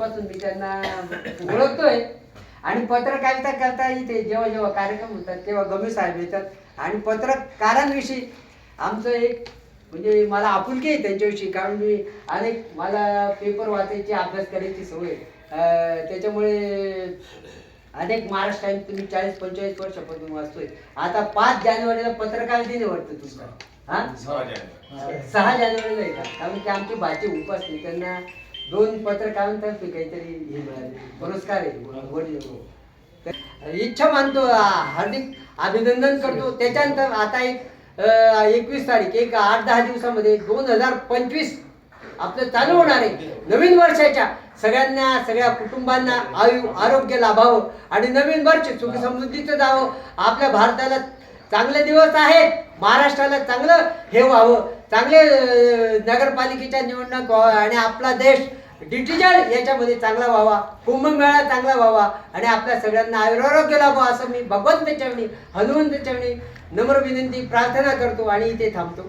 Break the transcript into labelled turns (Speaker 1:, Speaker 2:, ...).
Speaker 1: वर्षापासून मी त्यांना ओळखतोय आणि पत्रकारिता करता इथे जेव्हा जेव्हा कार्यक्रम होतात तेव्हा गमे साहेब येतात आणि पत्रकारांविषयी आमचं एक म्हणजे मला आपुलकी आहे त्यांच्याविषयी, कारण मी अनेक मला पेपर वाचायची अभ्यास करायची सवय, त्याच्यामुळे अनेक महाराष्ट्र टाइम्स तुम्ही 40-45 वर्षापासून वाचतोय. आता 5 जानेवारीला पत्रकार दिन वाटतं तुमचा, हा 6 जानेवारीला येतात, कारण की आमची भाची उपासनी त्यांना 2 पत्रकारांतर्फे काहीतरी हे मिळाले पुरस्कार आहे. इच्छा मानतो, हार्दिक अभिनंदन करतो. त्याच्यानंतर आता एक 21 तारीख, एक 8-10 दिवसामध्ये 2025 आपलं चालू होणार आहे. नवीन वर्षाच्या सगळ्यांना, सगळ्या कुटुंबांना आरोग्य लाभावं आणि नवीन वर्ष सुख समृद्धीचं जावं. आपल्या भारताला चांगले दिवस आहेत, महाराष्ट्राला चांगलं हे व्हावं, चांगले नगरपालिकेच्या निवडणूक व्हावं आणि आपला देश डिजिटल याच्यामध्ये चांगला व्हावा, कुंभमेळा चांगला व्हावा आणि आपल्या सगळ्यांना आरोग्य लाभावं असं मी भगवंत चरणी, हनुमंत चरणी नम्र विनंती प्रार्थना करतो आणि इथे थांबतो.